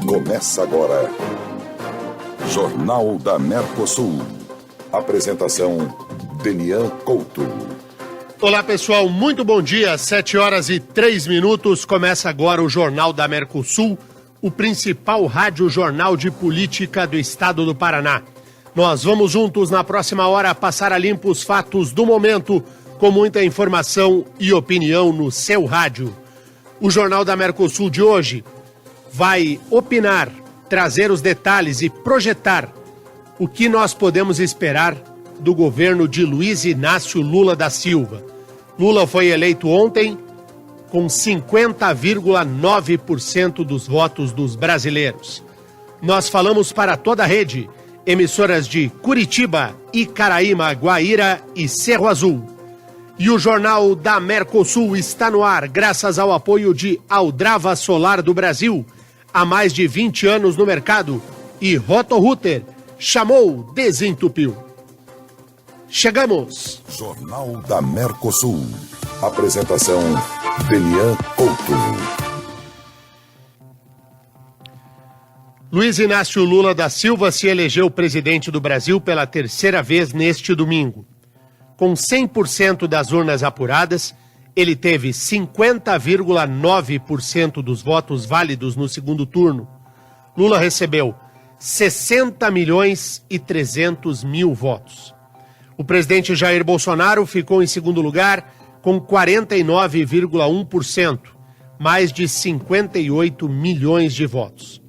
Começa agora, Jornal da Mercosul. Apresentação, Denian Couto. Olá pessoal, muito bom dia, 7h03, começa agora o Jornal da Mercosul, o principal rádio-jornal de política do estado do Paraná. Nós vamos juntos na próxima hora passar a limpo os fatos do momento, com muita informação e opinião no seu rádio. O Jornal da Mercosul de hoje vai opinar, trazer os detalhes e projetar o que nós podemos esperar do governo de Luiz Inácio Lula da Silva. Lula foi eleito ontem com 50,9% dos votos dos brasileiros. Nós falamos para toda a rede, emissoras de Curitiba, Icaraíma, Guaíra e Cerro Azul. E o Jornal da Mercosul está no ar graças ao apoio de Aldrava Solar do Brasil, há mais de 20 anos no mercado, e Roto-Rooter, chamou, desentupiu. Chegamos! Jornal da Mercosul. Apresentação, Denian Couto. Luiz Inácio Lula da Silva se elegeu presidente do Brasil pela terceira vez neste domingo. Com 100% das urnas apuradas, ele teve 50,9% dos votos válidos no segundo turno. Lula recebeu 60.300.000 votos. O presidente Jair Bolsonaro ficou em segundo lugar com 49,1%, mais de 58 milhões de votos.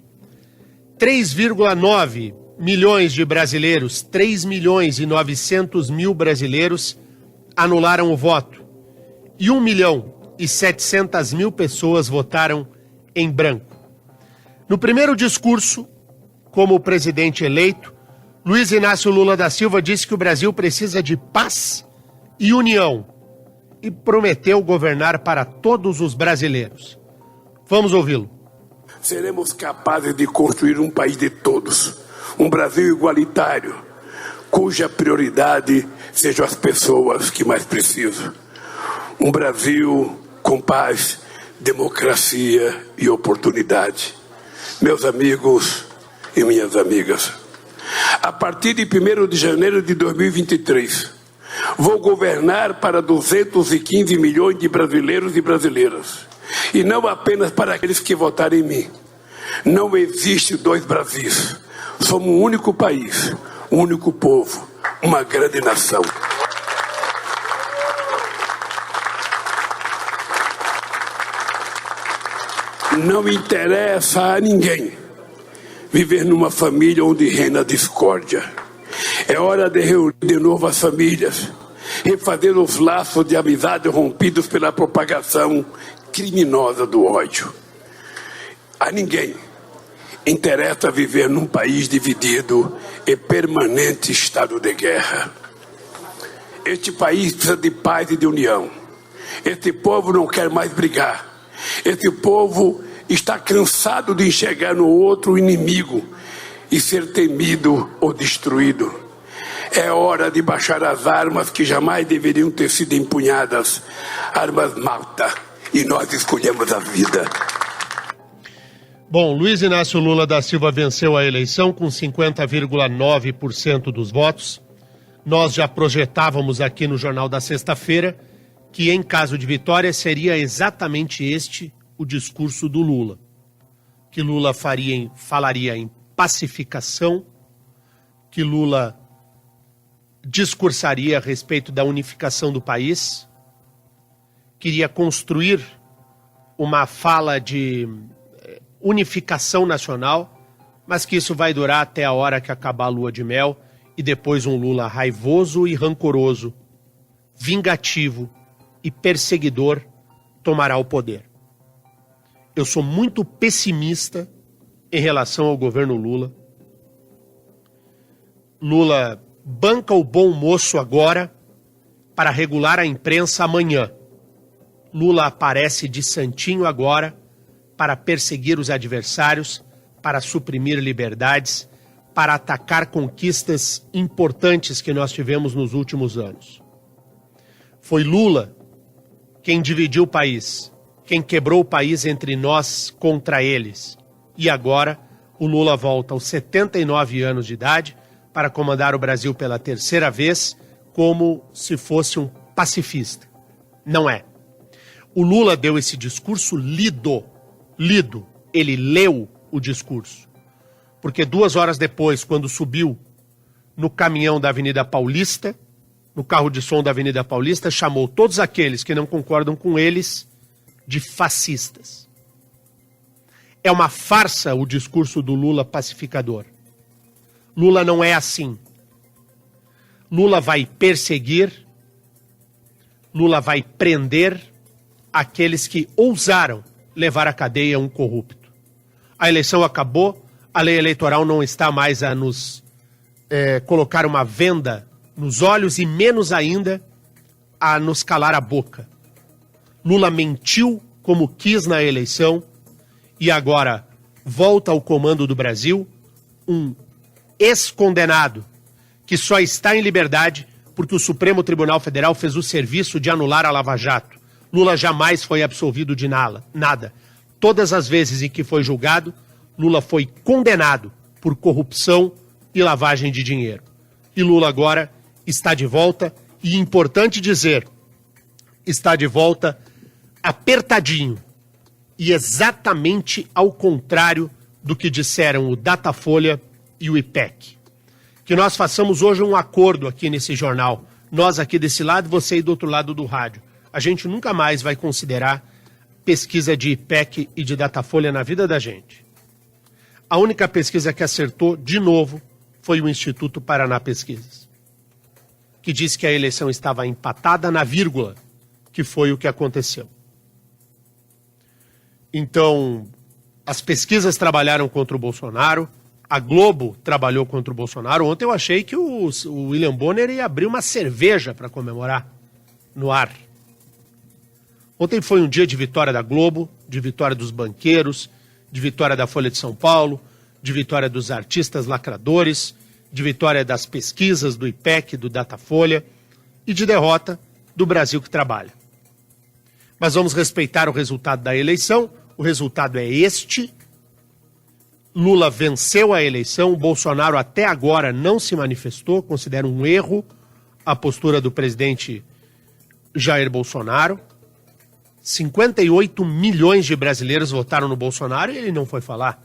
3,9 milhões de brasileiros, 3.900.000 brasileiros anularam o voto. E 1.700.000 pessoas votaram em branco. No primeiro discurso, como presidente eleito, Luiz Inácio Lula da Silva disse que o Brasil precisa de paz e união e prometeu governar para todos os brasileiros. Vamos ouvi-lo. Seremos capazes de construir um país de todos, um Brasil igualitário, cuja prioridade sejam as pessoas que mais precisam. Um Brasil com paz, democracia e oportunidade. Meus amigos e minhas amigas, a partir de 1º de janeiro de 2023, vou governar para 215 milhões de brasileiros e brasileiras. E não apenas para aqueles que votaram em mim. Não existe dois Brasis. Somos um único país, um único povo, uma grande nação. Não interessa a ninguém viver numa família onde reina a discórdia. É hora de reunir de novo as famílias, refazer os laços de amizade rompidos pela propagação criminosa do ódio. A ninguém interessa viver num país dividido em permanente estado de guerra. Este país precisa de paz e de união. Este povo não quer mais brigar. Este povo está cansado de enxergar no outro o inimigo e ser temido ou destruído. É hora de baixar as armas que jamais deveriam ter sido empunhadas. Armas matam, e nós escolhemos a vida. Bom, Luiz Inácio Lula da Silva venceu a eleição com 50,9% dos votos. Nós já projetávamos aqui no Jornal da Sexta-feira que, em caso de vitória, seria exatamente este o discurso do Lula. Que Lula falaria em pacificação, que Lula discursaria a respeito da unificação do país, queria construir uma fala de unificação nacional, mas que isso vai durar até a hora que acabar a lua de mel e depois um Lula raivoso e rancoroso, vingativo e perseguidor tomará o poder. Eu sou muito pessimista em relação ao governo Lula. Lula banca o bom moço agora para regular a imprensa amanhã. Lula aparece de santinho agora para perseguir os adversários, para suprimir liberdades, para atacar conquistas importantes que nós tivemos nos últimos anos. Foi Lula quem dividiu o país, quem quebrou o país entre nós contra eles. E agora o Lula volta aos 79 anos de idade para comandar o Brasil pela terceira vez, como se fosse um pacifista. Não é. O Lula deu esse discurso lido. Ele leu o discurso. Porque 2 horas depois, quando subiu no caminhão da Avenida Paulista, no carro de som da Avenida Paulista, chamou todos aqueles que não concordam com eles de fascistas. É uma farsa o discurso do Lula pacificador. Lula não é assim. Lula vai perseguir, Lula vai prender aqueles que ousaram levar à cadeia um corrupto. A eleição acabou, a lei eleitoral não está mais a nos colocar uma venda nos olhos e menos ainda a nos calar a boca. Lula mentiu como quis na eleição e agora volta ao comando do Brasil um ex-condenado que só está em liberdade porque o Supremo Tribunal Federal fez o serviço de anular a Lava Jato. Lula jamais foi absolvido de nada. Todas as vezes em que foi julgado, Lula foi condenado por corrupção e lavagem de dinheiro. E Lula agora está de volta, e importante dizer, está de volta apertadinho e exatamente ao contrário do que disseram o Datafolha e o IPEC. Que nós façamos hoje um acordo aqui nesse jornal, nós aqui desse lado, você aí do outro lado do rádio. A gente nunca mais vai considerar pesquisa de IPEC e de Datafolha na vida da gente. A única pesquisa que acertou, de novo, foi o Instituto Paraná Pesquisas, que disse que a eleição estava empatada na vírgula, que foi o que aconteceu. Então, as pesquisas trabalharam contra o Bolsonaro, a Globo trabalhou contra o Bolsonaro. Ontem eu achei que o William Bonner ia abrir uma cerveja para comemorar no ar. Ontem foi um dia de vitória da Globo, de vitória dos banqueiros, de vitória da Folha de São Paulo, de vitória dos artistas lacradores, de vitória das pesquisas do IPEC, do Datafolha e de derrota do Brasil que trabalha. Mas vamos respeitar o resultado da eleição. O resultado é este. Lula venceu a eleição. O Bolsonaro até agora não se manifestou. Considera um erro a postura do presidente Jair Bolsonaro. 58 milhões de brasileiros votaram no Bolsonaro e ele não foi falar.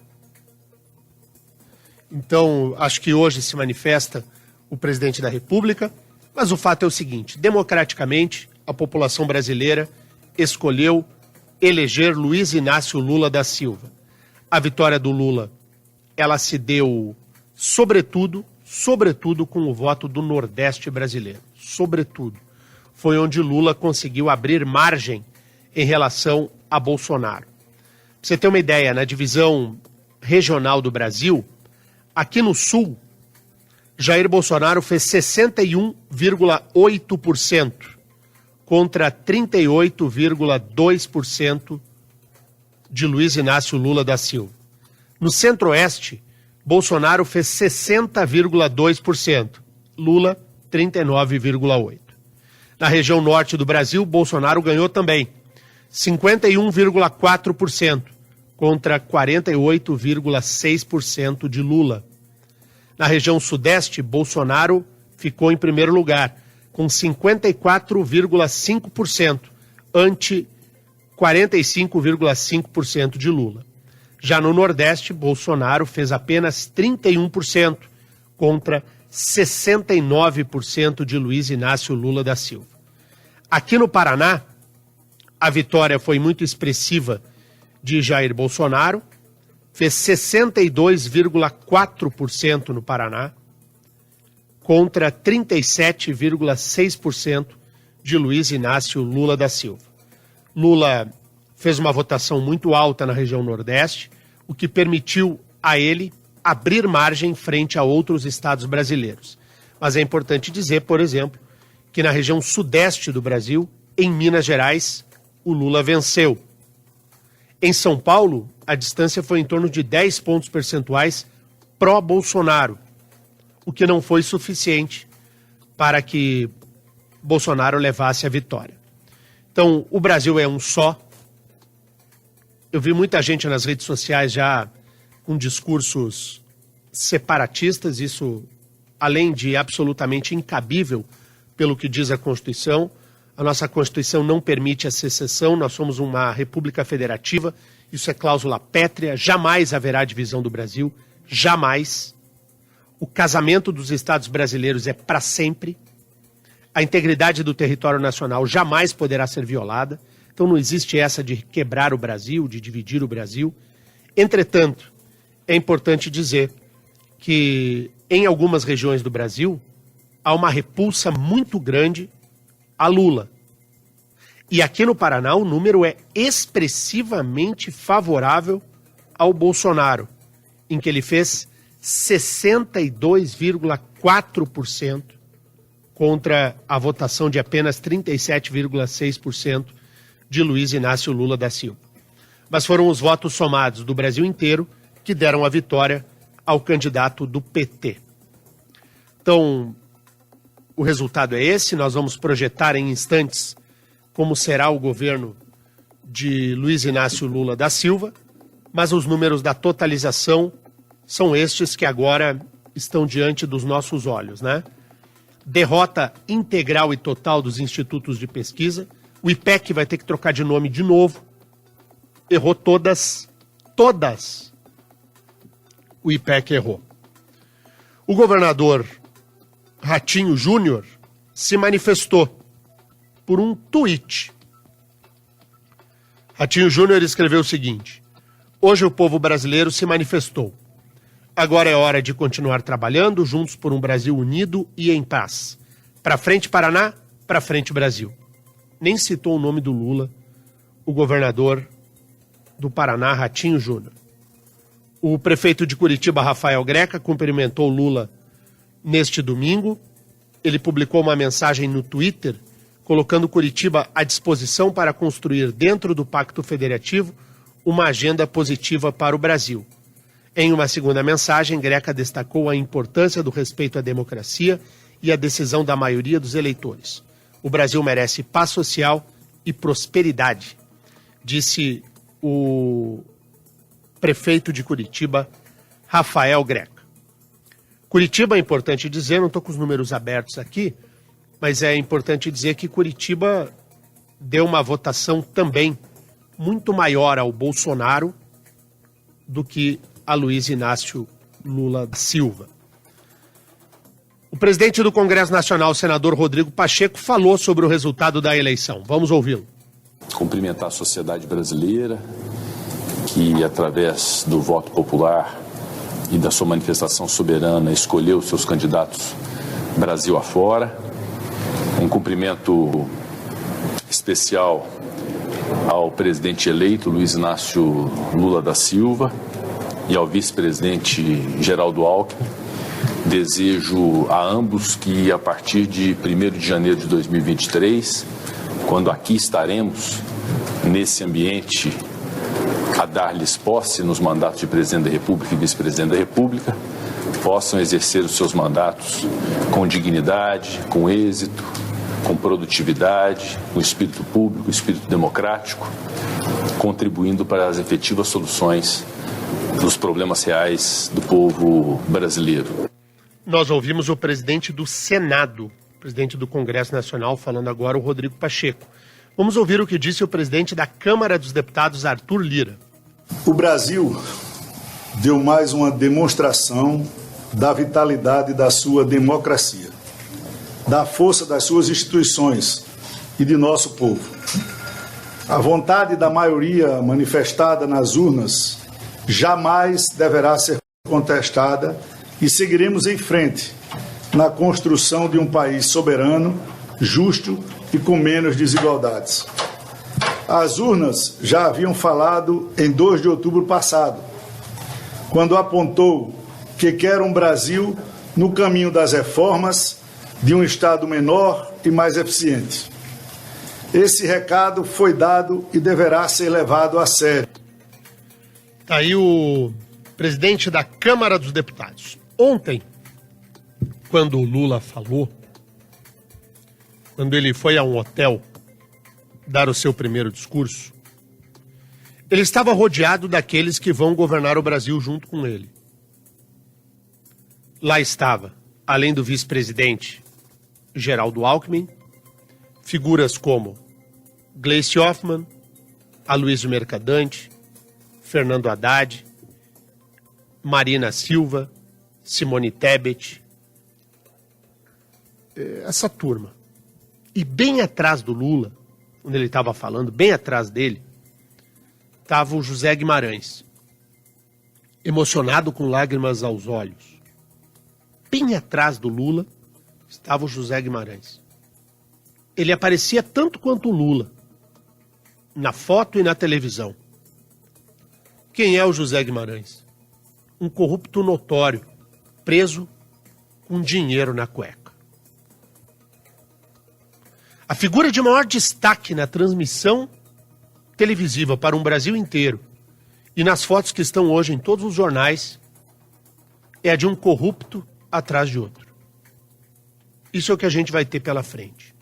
Então, acho que hoje se manifesta o presidente da República, mas o fato é o seguinte: democraticamente, a população brasileira escolheu eleger Luiz Inácio Lula da Silva. A vitória do Lula, ela se deu sobretudo com o voto do Nordeste brasileiro. Sobretudo. Foi onde Lula conseguiu abrir margem em relação a Bolsonaro. Pra você ter uma ideia, na divisão regional do Brasil, aqui no Sul, Jair Bolsonaro fez 61,8% contra 38,2% de Luiz Inácio Lula da Silva. No Centro-Oeste, Bolsonaro fez 60,2%, Lula 39,8%. Na região norte do Brasil, Bolsonaro ganhou também 51,4% contra 48,6% de Lula. Na região sudeste, Bolsonaro ficou em primeiro lugar, com 54,5%, ante 45,5% de Lula. Já no Nordeste, Bolsonaro fez apenas 31%, contra 69% de Luiz Inácio Lula da Silva. Aqui no Paraná, a vitória foi muito expressiva de Jair Bolsonaro, fez 62,4% no Paraná, contra 37,6% de Luiz Inácio Lula da Silva. Lula fez uma votação muito alta na região Nordeste, o que permitiu a ele abrir margem frente a outros estados brasileiros. Mas é importante dizer, por exemplo, que na região sudeste do Brasil, em Minas Gerais, o Lula venceu. Em São Paulo, a distância foi em torno de 10 pontos percentuais pró-Bolsonaro, o que não foi suficiente para que Bolsonaro levasse a vitória. Então, o Brasil é um só. Eu vi muita gente nas redes sociais já com discursos separatistas, isso além de absolutamente incabível pelo que diz a Constituição. A nossa Constituição não permite a secessão, nós somos uma república federativa, isso é cláusula pétrea, jamais haverá divisão do Brasil, jamais. O casamento dos estados brasileiros é para sempre. A integridade do território nacional jamais poderá ser violada. Então não existe essa de quebrar o Brasil, de dividir o Brasil. Entretanto, é importante dizer que em algumas regiões do Brasil há uma repulsa muito grande a Lula. E aqui no Paraná o número é expressivamente favorável ao Bolsonaro, em que ele fez 62,4% contra a votação de apenas 37,6% de Luiz Inácio Lula da Silva. Mas foram os votos somados do Brasil inteiro que deram a vitória ao candidato do PT. Então, o resultado é esse, nós vamos projetar em instantes como será o governo de Luiz Inácio Lula da Silva, mas os números da totalização são estes que agora estão diante dos nossos olhos, né? Derrota integral e total dos institutos de pesquisa, o IPEC vai ter que trocar de nome de novo, errou todas, o IPEC errou. O governador Ratinho Júnior se manifestou por um tweet. Ratinho Júnior escreveu o seguinte: hoje o povo brasileiro se manifestou. Agora é hora de continuar trabalhando juntos por um Brasil unido e em paz. Pra frente Paraná, pra frente Brasil. Nem citou o nome do Lula, o governador do Paraná, Ratinho Júnior. O prefeito de Curitiba, Rafael Greca, cumprimentou Lula neste domingo. Ele publicou uma mensagem no Twitter colocando Curitiba à disposição para construir dentro do Pacto Federativo uma agenda positiva para o Brasil. Em uma segunda mensagem, Greca destacou a importância do respeito à democracia e à decisão da maioria dos eleitores. O Brasil merece paz social e prosperidade, disse o prefeito de Curitiba, Rafael Greca. Curitiba, é importante dizer, não estou com os números abertos aqui, mas é importante dizer que Curitiba deu uma votação também muito maior ao Bolsonaro do que a Luiz Inácio Lula da Silva. O presidente do Congresso Nacional, o senador Rodrigo Pacheco, falou sobre o resultado da eleição. Vamos ouvi-lo. Cumprimentar a sociedade brasileira, que através do voto popular e da sua manifestação soberana escolheu seus candidatos Brasil afora. Um cumprimento especial ao presidente eleito Luiz Inácio Lula da Silva e ao vice-presidente Geraldo Alckmin. Desejo a ambos que a partir de 1º de janeiro de 2023, quando aqui estaremos nesse ambiente a dar-lhes posse nos mandatos de presidente da República e vice-presidente da República, possam exercer os seus mandatos com dignidade, com êxito, com produtividade, com espírito público, espírito democrático, contribuindo para as efetivas soluções dos problemas reais do povo brasileiro. Nós ouvimos o presidente do Senado, presidente do Congresso Nacional, falando agora, o Rodrigo Pacheco. Vamos ouvir o que disse o presidente da Câmara dos Deputados, Arthur Lira. O Brasil deu mais uma demonstração da vitalidade da sua democracia, da força das suas instituições e de nosso povo. A vontade da maioria manifestada nas urnas jamais deverá ser contestada e seguiremos em frente na construção de um país soberano, justo e com menos desigualdades. As urnas já haviam falado em 2 de outubro passado, quando apontou que quer um Brasil no caminho das reformas, de um Estado menor e mais eficiente. Esse recado foi dado e deverá ser levado a sério. Tá aí o presidente da Câmara dos Deputados. Ontem, quando o Lula falou, quando ele foi a um hotel dar o seu primeiro discurso, ele estava rodeado daqueles que vão governar o Brasil junto com ele. Lá estava, além do vice-presidente Geraldo Alckmin, figuras como Gleice Hoffmann, Aloysio Mercadante, Fernando Haddad, Marina Silva, Simone Tebet, essa turma. E bem atrás do Lula, onde ele estava falando, bem atrás dele, estava o José Guimarães, emocionado com lágrimas aos olhos. Bem atrás do Lula estava o José Guimarães. Ele aparecia tanto quanto o Lula, na foto e na televisão. Quem é o José Guimarães? Um corrupto notório, preso com dinheiro na cueca. A figura de maior destaque na transmissão televisiva para um Brasil inteiro e nas fotos que estão hoje em todos os jornais é a de um corrupto atrás de outro. Isso é o que a gente vai ter pela frente.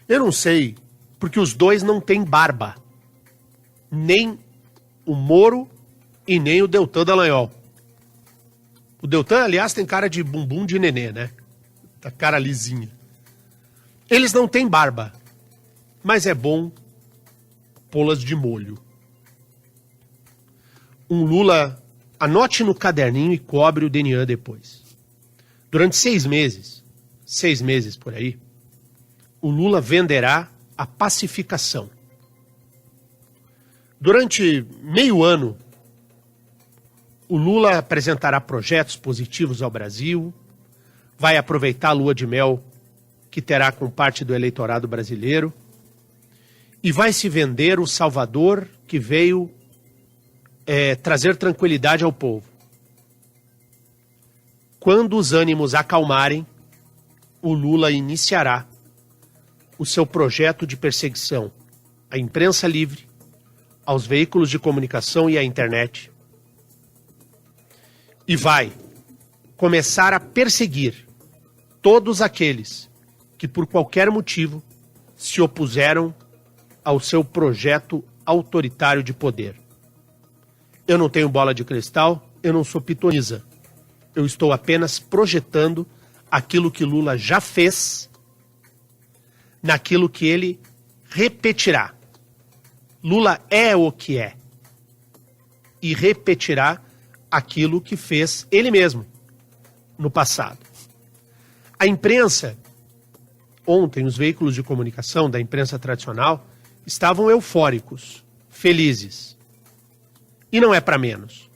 Eu não sei, porque os dois não têm barba. Nem o Moro e nem o Deltan Dallagnol. O Deltan, aliás, tem cara de bumbum de nenê, né? Tá cara lisinha. Eles não têm barba, mas é bom pô-las de molho. Um Lula, anote no caderninho e cobre o DNA depois. Durante 6 meses por aí, o Lula venderá a pacificação. Durante meio ano, o Lula apresentará projetos positivos ao Brasil, vai aproveitar a lua de mel que terá com parte do eleitorado brasileiro e vai se vender o Salvador que veio trazer tranquilidade ao povo. Quando os ânimos acalmarem, o Lula iniciará o seu projeto de perseguição à imprensa livre, aos veículos de comunicação e à internet. E vai começar a perseguir todos aqueles que, por qualquer motivo, se opuseram ao seu projeto autoritário de poder. Eu não tenho bola de cristal, eu não sou pitonisa. Eu estou apenas projetando aquilo que Lula já fez, naquilo que ele repetirá. Lula é o que é e repetirá aquilo que fez ele mesmo no passado. A imprensa, ontem, os veículos de comunicação da imprensa tradicional estavam eufóricos, felizes. E não é para menos.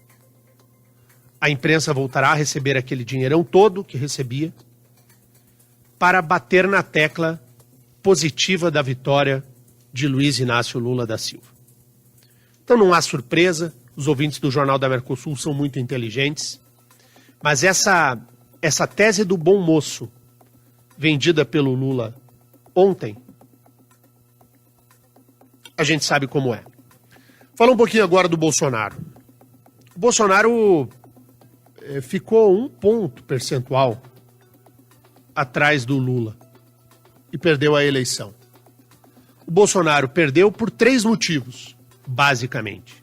A imprensa voltará a receber aquele dinheirão todo que recebia para bater na tecla positiva da vitória de Luiz Inácio Lula da Silva. Então não há surpresa, os ouvintes do Jornal da Mercosul são muito inteligentes, mas essa tese do bom moço, vendida pelo Lula ontem, a gente sabe como é. Fala um pouquinho agora do Bolsonaro. O Bolsonaro ficou 1 ponto percentual atrás do Lula e perdeu a eleição. O Bolsonaro perdeu por 3 motivos, basicamente.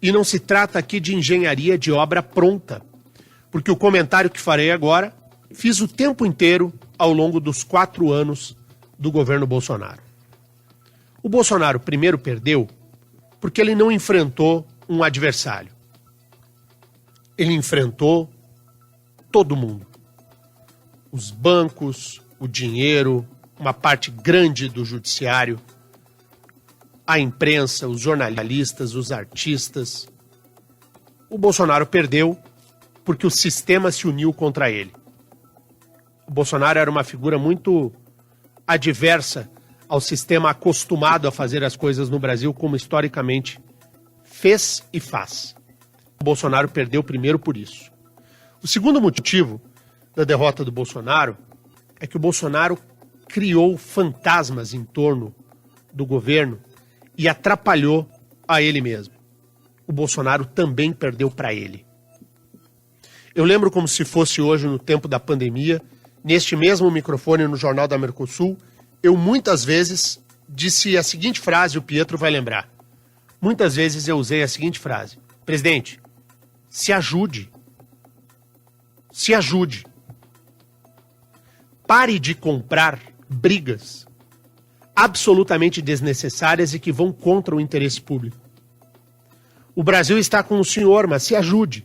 E não se trata aqui de engenharia de obra pronta, porque o comentário que farei agora fiz o tempo inteiro ao longo dos 4 anos do governo Bolsonaro. O Bolsonaro primeiro perdeu porque ele não enfrentou um adversário. Ele enfrentou todo mundo. Os bancos, o dinheiro, uma parte grande do judiciário, a imprensa, os jornalistas, os artistas. O Bolsonaro perdeu porque o sistema se uniu contra ele. O Bolsonaro era uma figura muito adversa ao sistema acostumado a fazer as coisas no Brasil como historicamente fez e faz. O Bolsonaro perdeu primeiro por isso. O segundo motivo da derrota do Bolsonaro é que o Bolsonaro criou fantasmas em torno do governo e atrapalhou a ele mesmo. O Bolsonaro também perdeu para ele. Eu lembro como se fosse hoje, no tempo da pandemia, neste mesmo microfone no Jornal da Mercosul, eu muitas vezes disse a seguinte frase, o Pietro vai lembrar. Muitas vezes eu usei a seguinte frase: presidente, se ajude. Se ajude. Pare de comprar brigas absolutamente desnecessárias e que vão contra o interesse público. O Brasil está com o senhor, mas se ajude.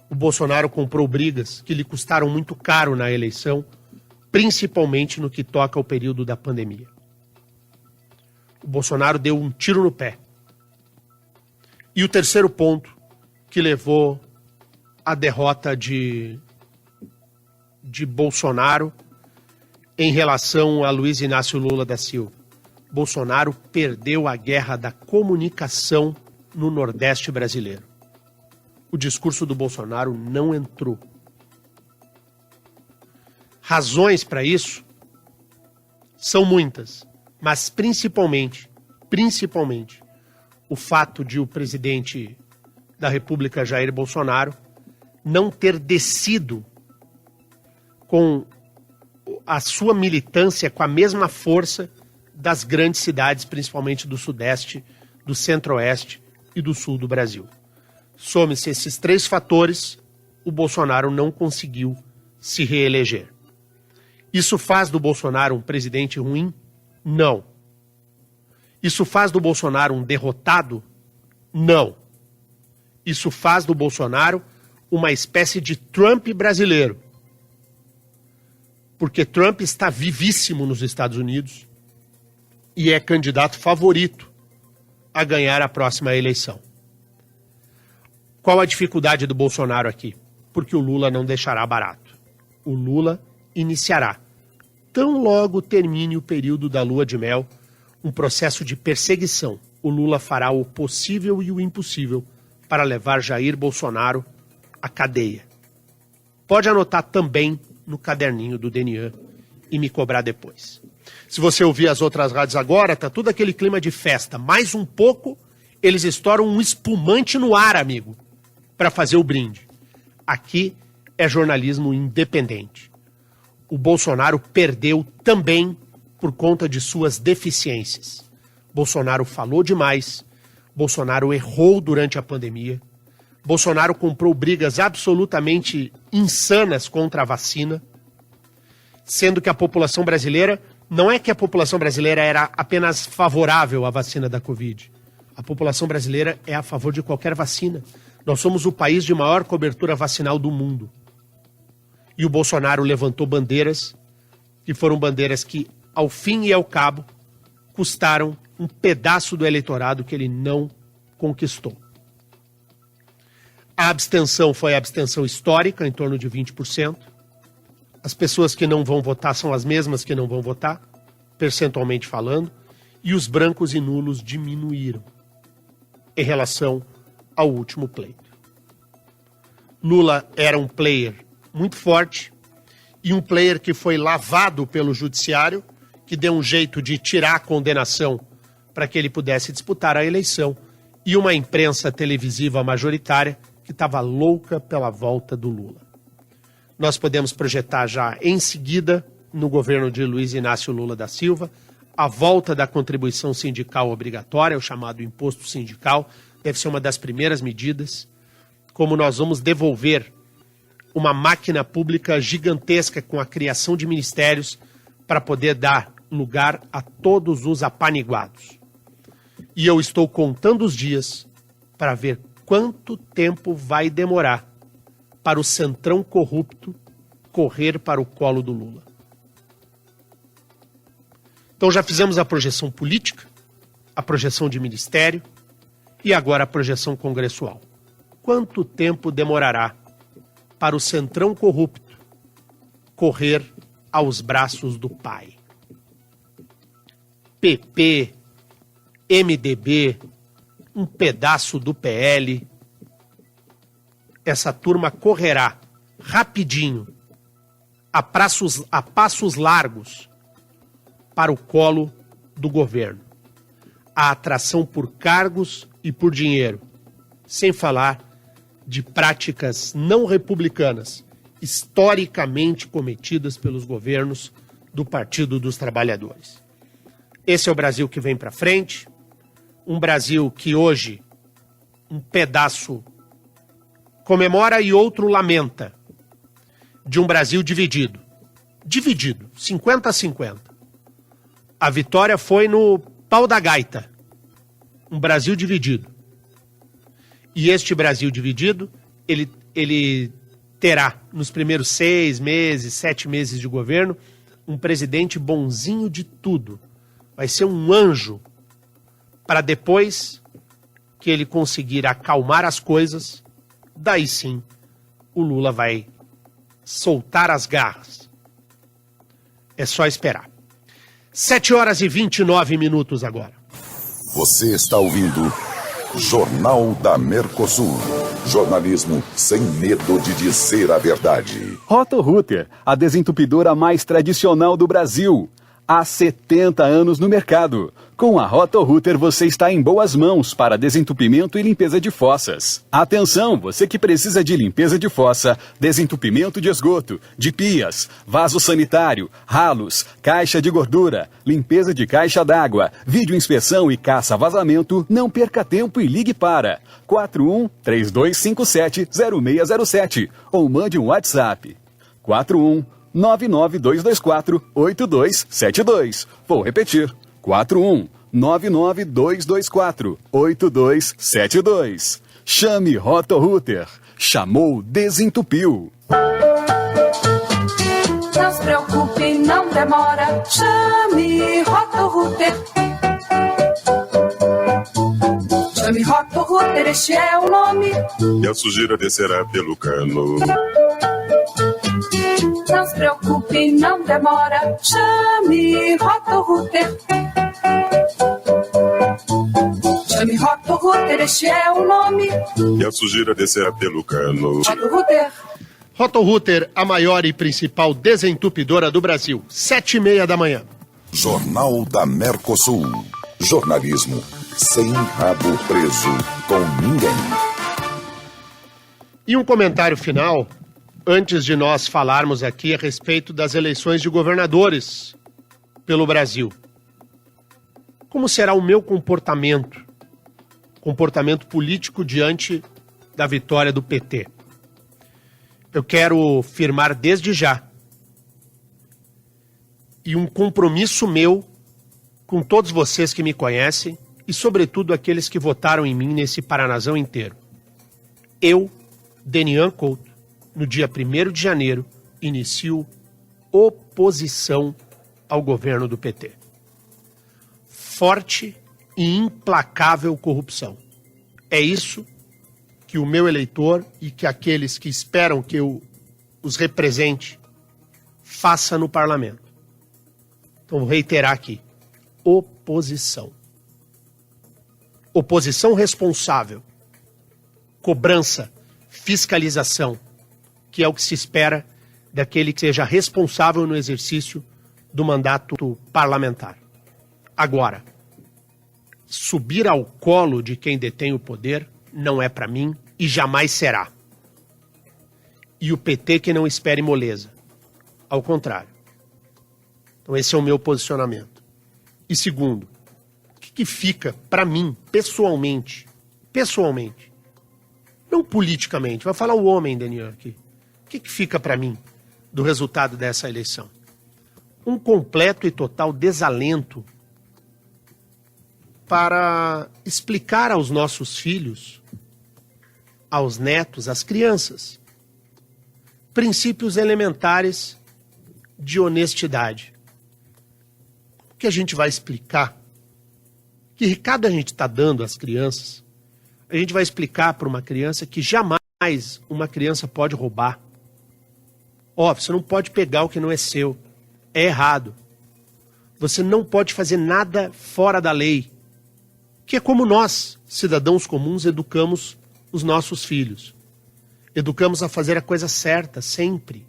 O Bolsonaro comprou brigas que lhe custaram muito caro na eleição, principalmente no que toca ao período da pandemia. O Bolsonaro deu um tiro no pé. E o terceiro ponto que levou à derrota de Bolsonaro em relação a Luiz Inácio Lula da Silva. Bolsonaro perdeu a guerra da comunicação no Nordeste brasileiro. O discurso do Bolsonaro não entrou. Razões para isso são muitas, mas principalmente, o fato de o presidente da República, Jair Bolsonaro, não ter descido com a sua militância com a mesma força das grandes cidades, principalmente do Sudeste, do Centro-Oeste e do Sul do Brasil. Some-se esses três fatores, o Bolsonaro não conseguiu se reeleger. Isso faz do Bolsonaro um presidente ruim? Não. Isso faz do Bolsonaro um derrotado? Não. Isso faz do Bolsonaro uma espécie de Trump brasileiro. Porque Trump está vivíssimo nos Estados Unidos e é candidato favorito a ganhar a próxima eleição. Qual a dificuldade do Bolsonaro aqui? Porque o Lula não deixará barato. O Lula iniciará, tão logo termine o período da lua de mel, um processo de perseguição. O Lula fará o possível e o impossível para levar Jair Bolsonaro à cadeia. Pode anotar também no caderninho do DNI e me cobrar depois. Se você ouvir as outras rádios agora, tá tudo aquele clima de festa. Mais um pouco, eles estouram um espumante no ar, amigo, para fazer o brinde. Aqui é jornalismo independente. O Bolsonaro perdeu também por conta de suas deficiências. Bolsonaro falou demais, Bolsonaro errou durante a pandemia, Bolsonaro comprou brigas absolutamente insanas contra a vacina, sendo que a população brasileira, não é que a população brasileira era apenas favorável à vacina da Covid. A população brasileira é a favor de qualquer vacina. Nós somos o país de maior cobertura vacinal do mundo. E o Bolsonaro levantou bandeiras, que foram bandeiras que, ao fim e ao cabo, custaram um pedaço do eleitorado que ele não conquistou. A abstenção foi a abstenção histórica, em torno de 20%. As pessoas que não vão votar são as mesmas que não vão votar, percentualmente falando, e os brancos e nulos diminuíram em relação ao último pleito. Lula era um player muito forte e um player que foi lavado pelo judiciário, que deu um jeito de tirar a condenação para que ele pudesse disputar a eleição, e uma imprensa televisiva majoritária que estava louca pela volta do Lula. Nós podemos projetar já em seguida, no governo de Luiz Inácio Lula da Silva, a volta da contribuição sindical obrigatória, o chamado imposto sindical, deve ser uma das primeiras medidas, como nós vamos devolver uma máquina pública gigantesca com a criação de ministérios para poder dar lugar a todos os apaniguados. E eu estou contando os dias para ver quanto tempo vai demorar para o centrão corrupto correr para o colo do Lula. Então já fizemos a projeção política, a projeção de ministério e agora a projeção congressual. Quanto tempo demorará para o centrão corrupto correr aos braços do pai? PP, MDB, um pedaço do PL, essa turma correrá rapidinho, a passos largos, para o colo do governo. A atração por cargos e por dinheiro, sem falar de práticas não republicanas, historicamente cometidas pelos governos do Partido dos Trabalhadores. Esse é o Brasil que vem para frente, um Brasil que hoje um pedaço comemora e outro lamenta, de um Brasil dividido, 50-50. A vitória foi no pau da gaita, um Brasil dividido. E este Brasil dividido, ele terá, nos primeiros 6 meses, 7 meses de governo, um presidente bonzinho de tudo. Vai ser um anjo para depois que ele conseguir acalmar as coisas, daí sim o Lula vai soltar as garras. É só esperar. 7h29 agora. Você está ouvindo Jornal da Mercosul. Jornalismo sem medo de dizer a verdade. Roto-Rooter, a desentupidora mais tradicional do Brasil. Há 70 anos no mercado. Com a Roto-Rooter você está em boas mãos para desentupimento e limpeza de fossas. Atenção, você que precisa de limpeza de fossa, desentupimento de esgoto, de pias, vaso sanitário, ralos, caixa de gordura, limpeza de caixa d'água, videoinspeção e caça-vazamento, não perca tempo e ligue para 41-3257-0607 ou mande um WhatsApp 41-99224-8272. Vou repetir, 41-99224-8272. Chame Roto-Rooter. Chamou, desentupiu. Não se preocupe, não demora. Chame Roto-Rooter. Chame Roto-Rooter, este é o nome. E a sujeira descerá pelo cano. Não se preocupe, não demora. Chame Roto-Rooter. Chame Roto-Rooter, este é o nome. E a sujeira descerá pelo cano. Roto-Rooter. Roto-Rooter, a maior e principal desentupidora do Brasil. 7h30. Jornal da Mercosul. Jornalismo sem rabo preso com ninguém. E um comentário final, antes de nós falarmos aqui a respeito das eleições de governadores pelo Brasil. Como será o meu comportamento político diante da vitória do PT? Eu quero firmar desde já e um compromisso meu com todos vocês que me conhecem e, sobretudo, aqueles que votaram em mim nesse Paranazão inteiro. Eu, Denian Couto, no dia 1º de janeiro, inicio oposição ao governo do PT. Forte e implacável corrupção. É isso que o meu eleitor e que aqueles que esperam que eu os represente faça no parlamento. Então, vou reiterar aqui. Oposição. Oposição responsável. Cobrança, fiscalização, que é o que se espera daquele que seja responsável no exercício do mandato parlamentar. Agora, subir ao colo de quem detém o poder não é para mim e jamais será. E o PT que não espere moleza. Ao contrário. Então esse é o meu posicionamento. E segundo, o que fica para mim, pessoalmente, não politicamente, vai falar o homem, Denian, aqui. O que fica para mim do resultado dessa eleição? Um completo e total desalento para explicar aos nossos filhos, aos netos, às crianças, princípios elementares de honestidade. Como que a gente vai explicar? Que recado a gente está dando às crianças? A gente vai explicar para uma criança que jamais uma criança pode roubar. Você não pode pegar o que não é seu. É errado. Você não pode fazer nada fora da lei. Que é como nós, cidadãos comuns, educamos os nossos filhos. Educamos a fazer a coisa certa, sempre.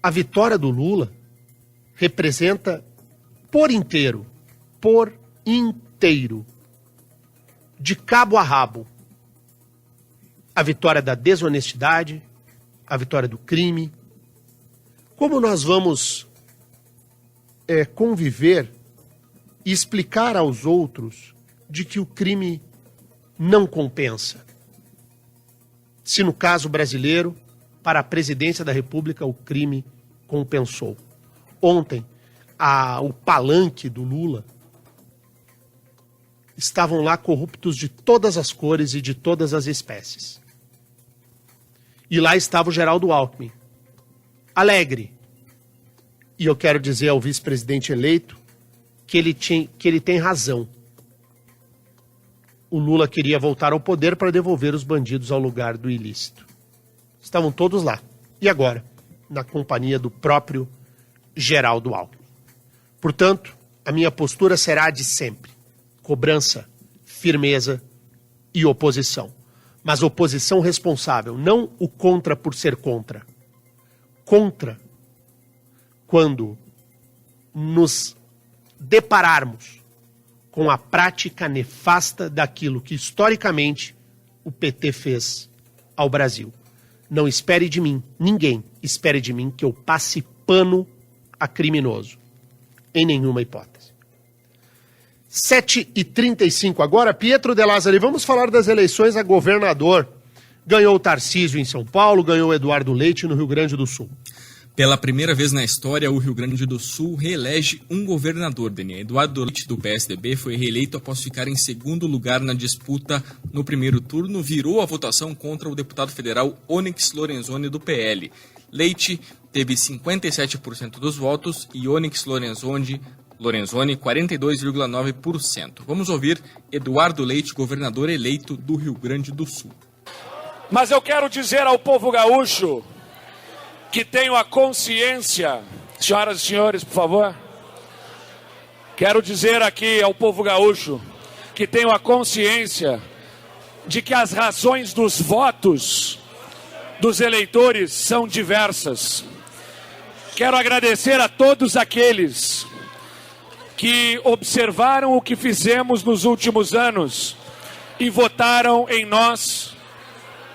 A vitória do Lula representa por inteiro, de cabo a rabo, a vitória da desonestidade, a vitória do crime. Como nós vamos conviver e explicar aos outros de que o crime não compensa? Se no caso brasileiro, para a presidência da República, o crime compensou. Ontem, o palanque do Lula, estavam lá corruptos de todas as cores e de todas as espécies. E lá estava o Geraldo Alckmin, alegre. E eu quero dizer ao vice-presidente eleito que ele tem razão. O Lula queria voltar ao poder para devolver os bandidos ao lugar do ilícito. Estavam todos lá. E agora? Na companhia do próprio Geraldo Alckmin. Portanto, a minha postura será a de sempre. Cobrança, firmeza e oposição. Mas oposição responsável, não o contra por ser contra. Contra quando nos depararmos com a prática nefasta daquilo que historicamente o PT fez ao Brasil. Não espere de mim, ninguém espere de mim que eu passe pano a criminoso. Em nenhuma hipótese. 7h35 agora, Pietro de Lázari, vamos falar das eleições a governador. Ganhou o Tarcísio em São Paulo, ganhou o Eduardo Leite no Rio Grande do Sul. Pela primeira vez na história, o Rio Grande do Sul reelege um governador, Daniel. Eduardo Leite, do PSDB, foi reeleito após ficar em segundo lugar na disputa no primeiro turno, virou a votação contra o deputado federal Onyx Lorenzoni, do PL. Leite teve 57% dos votos e Onyx Lorenzoni 42,9%. Vamos ouvir Eduardo Leite, governador eleito do Rio Grande do Sul. Mas eu quero dizer ao povo gaúcho que tenho a consciência, senhoras e senhores, por favor, quero dizer aqui ao povo gaúcho que tenho a consciência de que as razões dos votos dos eleitores são diversas. Quero agradecer a todos aqueles que observaram o que fizemos nos últimos anos e votaram em nós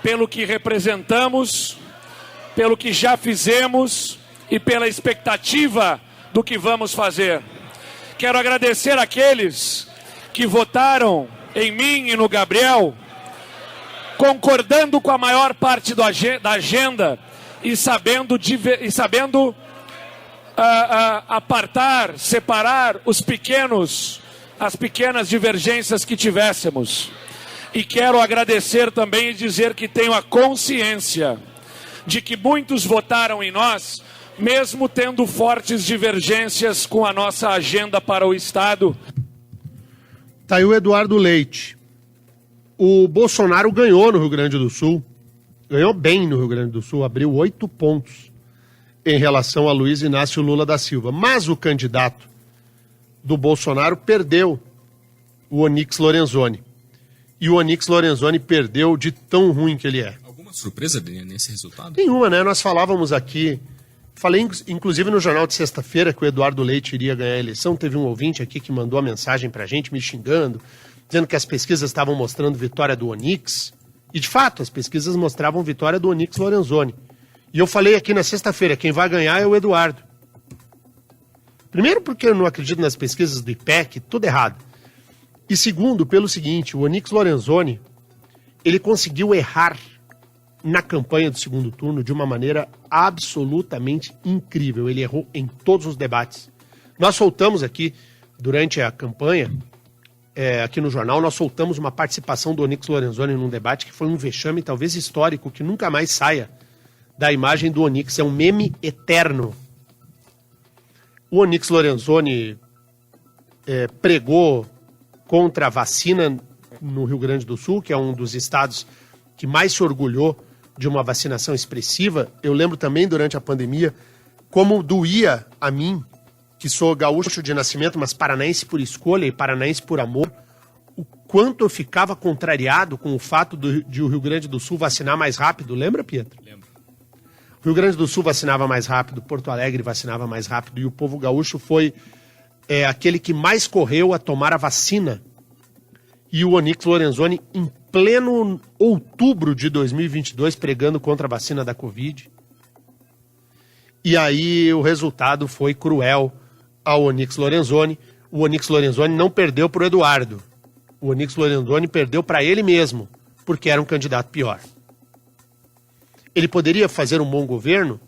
pelo que representamos, pelo que já fizemos e pela expectativa do que vamos fazer. Quero agradecer àqueles que votaram em mim e no Gabriel, concordando com a maior parte da agenda e sabendo apartar, separar as pequenas divergências que tivéssemos. E quero agradecer também e dizer que tenho a consciência de que muitos votaram em nós, mesmo tendo fortes divergências com a nossa agenda para o Estado. Tá aí o Eduardo Leite. O Bolsonaro ganhou no Rio Grande do Sul, ganhou bem no Rio Grande do Sul, abriu 8 pontos em relação a Luiz Inácio Lula da Silva. Mas o candidato do Bolsonaro perdeu, o Onyx Lorenzoni. E o Onyx Lorenzoni perdeu de tão ruim que ele é. Alguma surpresa nesse resultado? Nenhuma, né? Nós falávamos aqui, falei inclusive no jornal de sexta-feira que o Eduardo Leite iria ganhar a eleição. Teve um ouvinte aqui que mandou a mensagem pra gente, me xingando, dizendo que as pesquisas estavam mostrando vitória do Onyx. E de fato, as pesquisas mostravam vitória do Onyx Lorenzoni. E eu falei aqui na sexta-feira, quem vai ganhar é o Eduardo. Primeiro porque eu não acredito nas pesquisas do IPEC, tudo errado. E segundo, pelo seguinte, o Onyx Lorenzoni, ele conseguiu errar na campanha do segundo turno de uma maneira absolutamente incrível. Ele errou em todos os debates. Nós soltamos aqui, durante a campanha, aqui no jornal, nós soltamos uma participação do Onyx Lorenzoni num debate que foi um vexame talvez histórico, que nunca mais saia da imagem do Onyx. É um meme eterno. O Onyx Lorenzoni pregou contra a vacina no Rio Grande do Sul, que é um dos estados que mais se orgulhou de uma vacinação expressiva. Eu lembro também, durante a pandemia, como doía a mim, que sou gaúcho de nascimento, mas paranaense por escolha e paranaense por amor, o quanto eu ficava contrariado com o fato de o Rio Grande do Sul vacinar mais rápido. Lembra, Pietro? Lembro. O Rio Grande do Sul vacinava mais rápido, Porto Alegre vacinava mais rápido, e o povo gaúcho foi aquele que mais correu a tomar a vacina. E o Onyx Lorenzoni, em pleno outubro de 2022, pregando contra a vacina da Covid. E aí o resultado foi cruel ao Onyx Lorenzoni. O Onyx Lorenzoni não perdeu para o Eduardo. O Onyx Lorenzoni perdeu para ele mesmo, porque era um candidato pior. Ele poderia fazer um bom governo?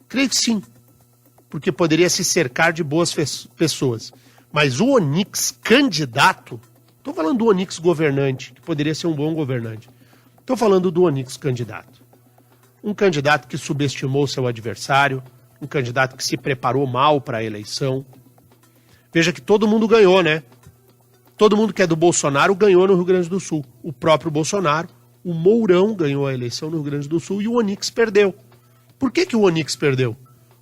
Creio que sim, porque poderia se cercar de boas pessoas. Mas o Onyx candidato, estou falando do Onyx governante, que poderia ser um bom governante. Estou falando do Onyx candidato. Um candidato que subestimou seu adversário, um candidato que se preparou mal para a eleição. Veja que todo mundo ganhou, né? Todo mundo que é do Bolsonaro ganhou no Rio Grande do Sul. O próprio Bolsonaro, o Mourão ganhou a eleição no Rio Grande do Sul e o Onyx perdeu. Por que o Onyx perdeu?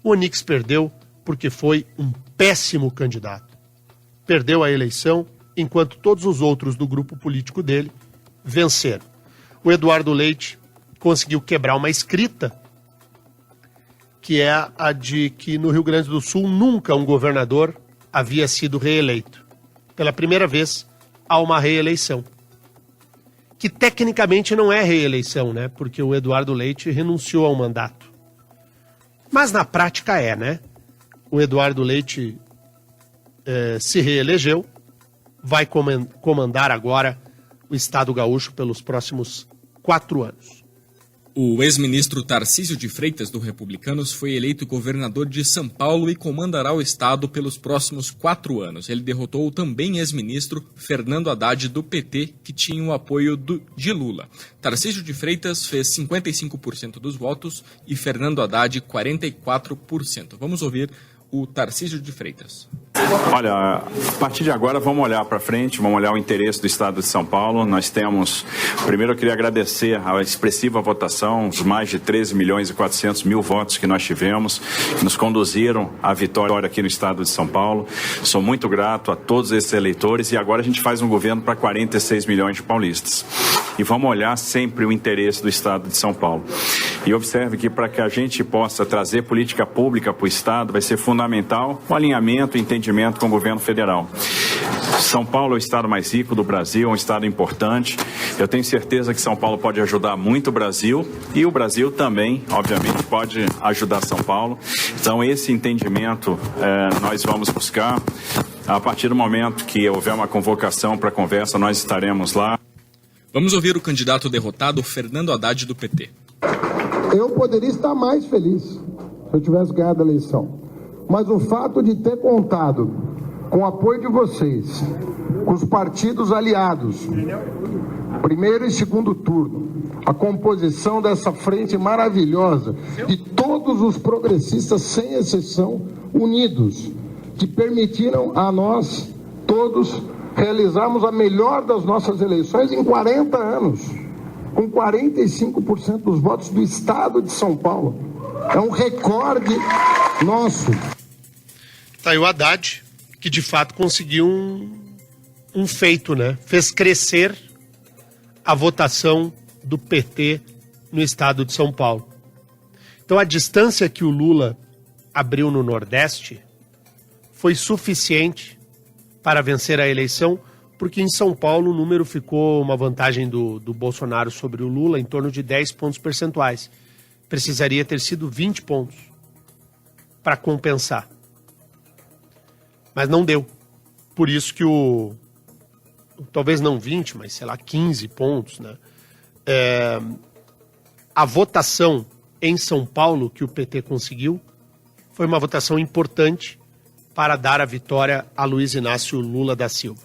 O Onyx perdeu porque foi um péssimo candidato. Perdeu a eleição enquanto todos os outros do grupo político dele venceram. O Eduardo Leite conseguiu quebrar uma escrita, que é a de que no Rio Grande do Sul nunca um governador havia sido reeleito. Pela primeira vez, há uma reeleição. Que tecnicamente não é reeleição, né? Porque o Eduardo Leite renunciou ao mandato. Mas na prática é, né? O Eduardo Leite se reelegeu, vai comandar agora o Estado gaúcho pelos próximos 4 anos. O ex-ministro Tarcísio de Freitas, do Republicanos, foi eleito governador de São Paulo e comandará o estado pelos próximos 4 anos. Ele derrotou o também ex-ministro Fernando Haddad, do PT, que tinha o apoio de Lula. Tarcísio de Freitas fez 55% dos votos e Fernando Haddad 44%. Vamos ouvir o Tarcísio de Freitas. Olha, a partir de agora vamos olhar para frente, vamos olhar o interesse do Estado de São Paulo. Nós temos, primeiro eu queria agradecer a expressiva votação, os mais de 13 milhões e 400 mil votos que nós tivemos, que nos conduziram à vitória aqui no Estado de São Paulo. Sou muito grato a todos esses eleitores e agora a gente faz um governo para 46 milhões de paulistas. E vamos olhar sempre o interesse do Estado de São Paulo. E observe que para que a gente possa trazer política pública para o Estado, vai ser fundamental o alinhamento e entendimento com o governo federal. São Paulo é o estado mais rico do Brasil, é um estado importante. Eu tenho certeza que São Paulo pode ajudar muito o Brasil e o Brasil também, obviamente, pode ajudar São Paulo. Então, esse entendimento nós vamos buscar. A partir do momento que houver uma convocação para conversa, nós estaremos lá. Vamos ouvir o candidato derrotado, Fernando Haddad, do PT. Eu poderia estar mais feliz se eu tivesse ganhado a eleição. Mas o fato de ter contado com o apoio de vocês, com os partidos aliados, primeiro e segundo turno, a composição dessa frente maravilhosa de todos os progressistas, sem exceção, unidos, que permitiram a nós todos realizarmos a melhor das nossas eleições em 40 anos, com 45% dos votos do Estado de São Paulo. É um recorde nosso. Tá aí o Haddad, que de fato conseguiu um feito, né? Fez crescer a votação do PT no estado de São Paulo. Então a distância que o Lula abriu no Nordeste foi suficiente para vencer a eleição, porque em São Paulo o número ficou uma vantagem do Bolsonaro sobre o Lula em torno de 10 pontos percentuais. Precisaria ter sido 20 pontos para compensar. Mas não deu. Por isso que talvez não 20, mas sei lá, 15 pontos, né? A votação em São Paulo que o PT conseguiu foi uma votação importante para dar a vitória a Luiz Inácio Lula da Silva.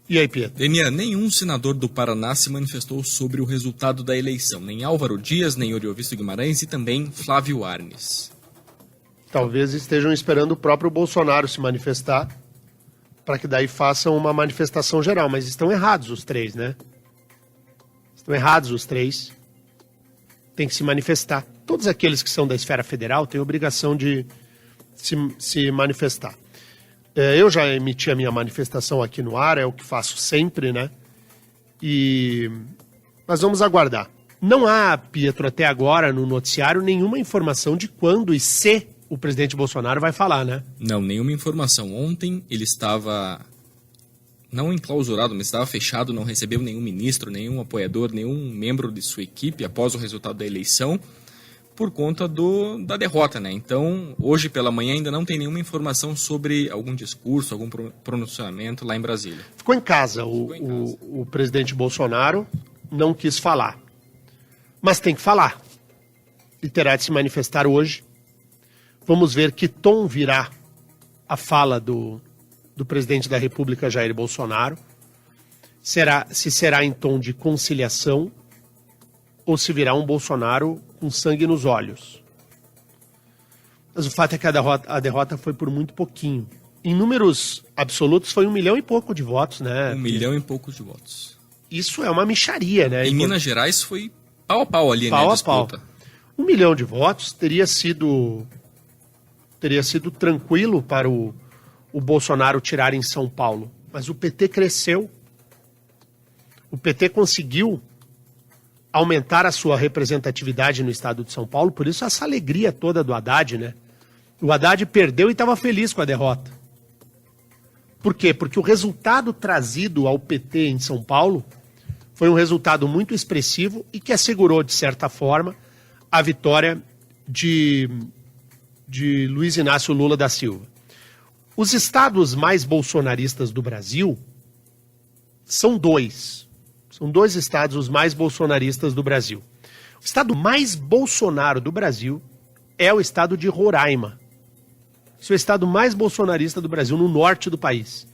E aí, Pietro? Denian, nenhum senador do Paraná se manifestou sobre o resultado da eleição. Nem Álvaro Dias, nem Oriovisto Guimarães e também Flávio Arnes. Talvez estejam esperando o próprio Bolsonaro se manifestar para que daí façam uma manifestação geral. Mas estão errados os três, né? Estão errados os três. Tem que se manifestar. Todos aqueles que são da esfera federal têm obrigação de se manifestar. Eu já emiti a minha manifestação aqui no ar, é o que faço sempre, né? Mas vamos aguardar. Não há, Pietro, até agora no noticiário nenhuma informação de quando e se o presidente Bolsonaro vai falar, né? Não, nenhuma informação. Ontem ele estava não enclausurado, mas estava fechado, não recebeu nenhum ministro, nenhum apoiador, nenhum membro de sua equipe após o resultado da eleição, por conta da derrota, né? Então, hoje pela manhã ainda não tem nenhuma informação sobre algum discurso, algum pronunciamento lá em Brasília. Ficou em casa. O presidente Bolsonaro não quis falar. Mas tem que falar. E terá de se manifestar hoje. Vamos ver que tom virá a fala do presidente da República, Jair Bolsonaro. Se será em tom de conciliação ou se virá um Bolsonaro com sangue nos olhos. Mas o fato é que a derrota foi por muito pouquinho. Em números absolutos foi 1 milhão e pouco de votos, né? 1 milhão e poucos de votos. Isso é uma mixaria, né? Em Minas Gerais foi pau a pau ali, pau né? A disputa. Pau. 1 milhão de votos teria sido tranquilo para o Bolsonaro tirar em São Paulo. Mas o PT cresceu. O PT conseguiu aumentar a sua representatividade no estado de São Paulo, por isso essa alegria toda do Haddad, né? O Haddad perdeu e estava feliz com a derrota. Por quê? Porque o resultado trazido ao PT em São Paulo foi um resultado muito expressivo e que assegurou, de certa forma, a vitória de Luiz Inácio Lula da Silva. Os estados mais bolsonaristas do Brasil são dois. São 2 estados os mais bolsonaristas do Brasil. O estado mais Bolsonaro do Brasil é o estado de Roraima. Esse é o estado mais bolsonarista do Brasil, no norte do país.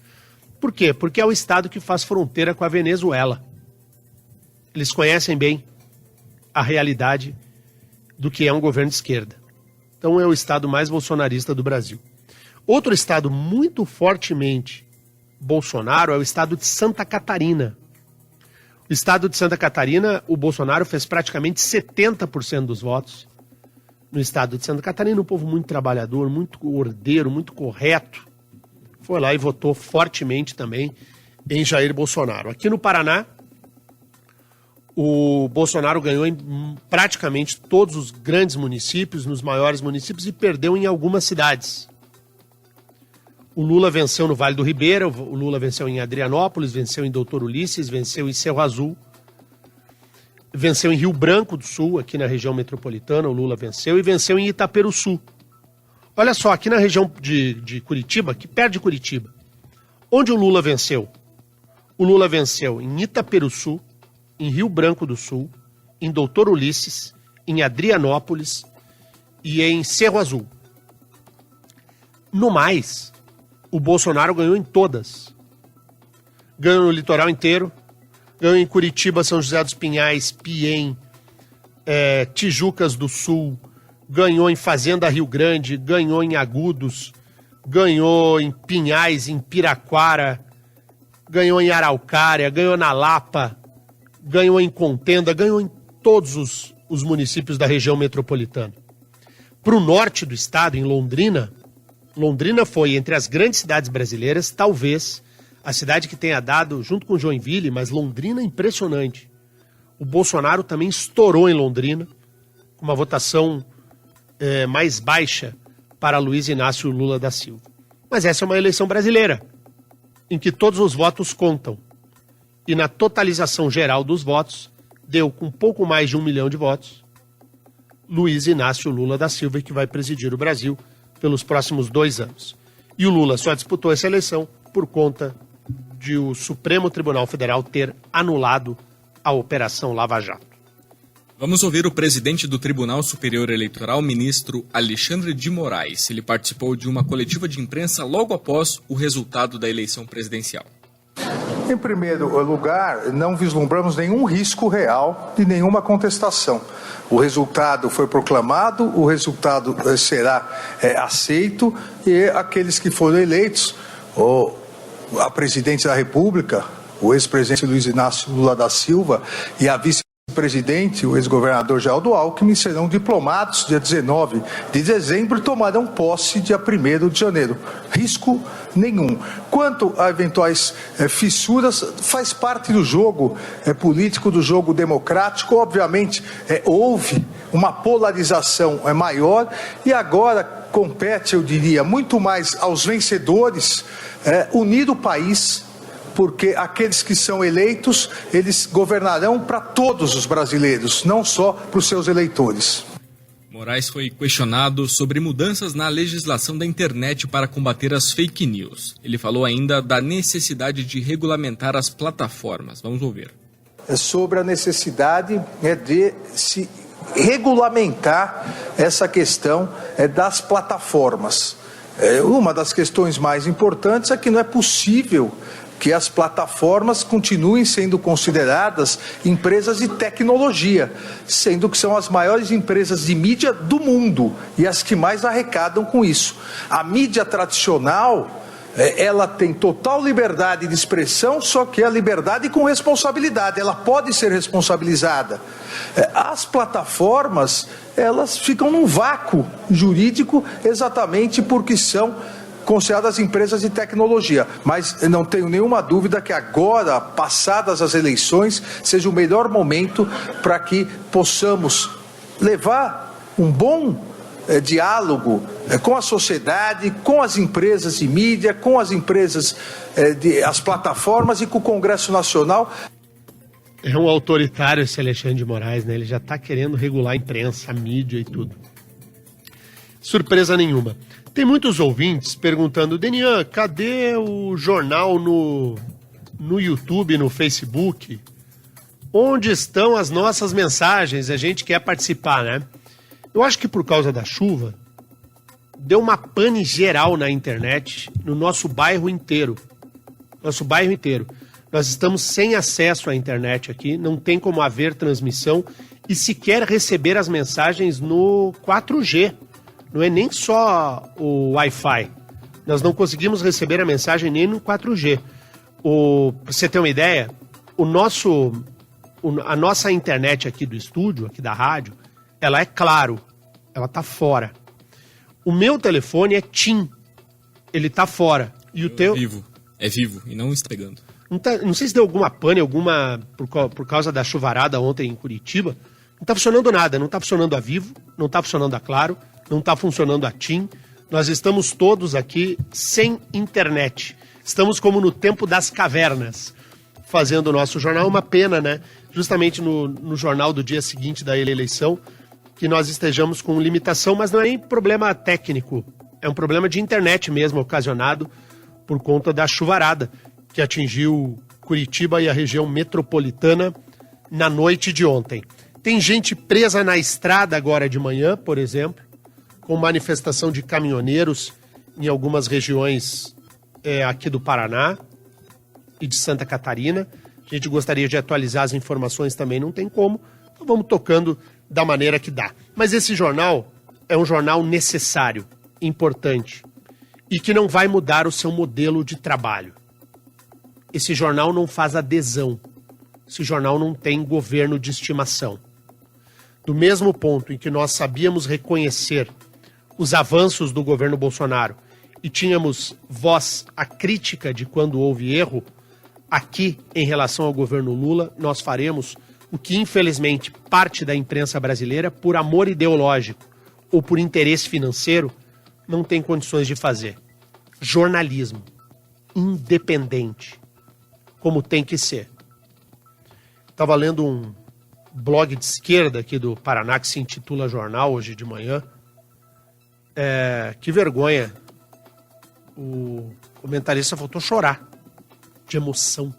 Por quê? Porque é o estado que faz fronteira com a Venezuela. Eles conhecem bem a realidade do que é um governo de esquerda. Então é o estado mais bolsonarista do Brasil. Outro estado muito fortemente Bolsonaro é o estado de Santa Catarina. No estado de Santa Catarina, o Bolsonaro fez praticamente 70% dos votos. No estado de Santa Catarina, um povo muito trabalhador, muito ordeiro, muito correto, foi lá e votou fortemente também em Jair Bolsonaro. Aqui no Paraná, o Bolsonaro ganhou em praticamente todos os grandes municípios, nos maiores municípios, e perdeu em algumas cidades. O Lula venceu no Vale do Ribeira, o Lula venceu em Adrianópolis, venceu em Doutor Ulisses, venceu em Cerro Azul, venceu em Rio Branco do Sul, aqui na região metropolitana, o Lula venceu, e venceu em Itaperuçu. Olha só, aqui na região de Curitiba, aqui perto de Curitiba, onde o Lula venceu? O Lula venceu em Itaperuçu, em Rio Branco do Sul, em Doutor Ulisses, em Adrianópolis e em Cerro Azul. No mais, o Bolsonaro ganhou em todas. Ganhou no litoral inteiro, ganhou em Curitiba, São José dos Pinhais, Piém, Tijucas do Sul, ganhou em Fazenda Rio Grande, ganhou em Agudos, ganhou em Pinhais, em Piraquara, ganhou em Araucária, ganhou na Lapa, ganhou em Contenda, ganhou em todos os municípios da região metropolitana. Para o norte do estado, em Londrina, Londrina foi, entre as grandes cidades brasileiras, talvez a cidade que tenha dado, junto com Joinville, mas Londrina é impressionante. O Bolsonaro também estourou em Londrina, com uma votação mais baixa para Luiz Inácio Lula da Silva. Mas essa é uma eleição brasileira, em que todos os votos contam. E na totalização geral dos votos, deu com pouco mais de 1 milhão de votos, Luiz Inácio Lula da Silva, que vai presidir o Brasil pelos próximos 2 anos. E o Lula só disputou essa eleição por conta de o Supremo Tribunal Federal ter anulado a Operação Lava Jato. Vamos ouvir o presidente do Tribunal Superior Eleitoral, ministro Alexandre de Moraes. Ele participou de uma coletiva de imprensa logo após o resultado da eleição presidencial. Em primeiro lugar, não vislumbramos nenhum risco real de nenhuma contestação. O resultado foi proclamado, o resultado será aceito e aqueles que foram eleitos, a presidente da República, o ex-presidente Luiz Inácio Lula da Silva e a vice presidente, o ex-governador Geraldo Alckmin, serão diplomados dia 19 de dezembro e tomarão posse dia 1º de janeiro. Risco nenhum. Quanto a eventuais fissuras, faz parte do jogo político, do jogo democrático. Obviamente, houve uma polarização maior e agora compete, eu diria, muito mais aos vencedores unir o país, porque aqueles que são eleitos, eles governarão para todos os brasileiros, não só para os seus eleitores. Moraes foi questionado sobre mudanças na legislação da internet para combater as fake news. Ele falou ainda da necessidade de regulamentar as plataformas. Vamos ouvir. Sobre a necessidade de se regulamentar essa questão das plataformas. Uma das questões mais importantes é que não é possível que as plataformas continuem sendo consideradas empresas de tecnologia, sendo que são as maiores empresas de mídia do mundo e as que mais arrecadam com isso. A mídia tradicional, ela tem total liberdade de expressão, só que é liberdade com responsabilidade, ela pode ser responsabilizada. As plataformas, elas ficam num vácuo jurídico exatamente porque são consideradas empresas de tecnologia, mas não tenho nenhuma dúvida que agora, passadas as eleições, seja o melhor momento para que possamos levar um bom diálogo com a sociedade, com as empresas de mídia, com as empresas, as plataformas e com o Congresso Nacional. É um autoritário esse Alexandre de Moraes, né? Ele já está querendo regular a imprensa, a mídia e tudo. Surpresa nenhuma. Tem muitos ouvintes perguntando, Denian, cadê o jornal no YouTube, no Facebook? Onde estão as nossas mensagens? A gente quer participar, né? Eu acho que por causa da chuva, deu uma pane geral na internet, no nosso bairro inteiro. Nosso bairro inteiro. Nós estamos sem acesso à internet aqui, não tem como haver transmissão e sequer receber as mensagens no 4G. Não é nem só o Wi-Fi. Nós não conseguimos receber a mensagem nem no 4G. Pra você ter uma ideia, a nossa internet aqui do estúdio, aqui da rádio, ela é Claro. Ela tá fora. O meu telefone é TIM. Ele tá fora. E o teu... É vivo e não está pegando. Não sei se deu alguma pane, por causa da chuvarada ontem em Curitiba. Não tá funcionando nada. Não tá funcionando a Vivo, não tá funcionando a Claro, não está funcionando a TIM, nós estamos todos aqui sem internet. Estamos como no tempo das cavernas, fazendo o nosso jornal. Uma pena, né? Justamente no jornal do dia seguinte da eleição, que nós estejamos com limitação, mas não é nem problema técnico, é um problema de internet mesmo, ocasionado por conta da chuvarada, que atingiu Curitiba e a região metropolitana na noite de ontem. Tem gente presa na estrada agora de manhã, por exemplo, com manifestação de caminhoneiros em algumas regiões aqui do Paraná e de Santa Catarina. A gente gostaria de atualizar as informações também, não tem como. Então vamos tocando da maneira que dá. Mas esse jornal é um jornal necessário, importante, e que não vai mudar o seu modelo de trabalho. Esse jornal não faz adesão. Esse jornal não tem governo de estimação. Do mesmo ponto em que nós sabíamos reconhecer os avanços do governo Bolsonaro e tínhamos voz à crítica de quando houve erro, aqui, em relação ao governo Lula, nós faremos o que, infelizmente, parte da imprensa brasileira, por amor ideológico ou por interesse financeiro, não tem condições de fazer. Jornalismo independente, como tem que ser. Estava lendo um blog de esquerda aqui do Paraná que se intitula Jornal, hoje de manhã. Que vergonha. O comentarista faltou chorar de emoção.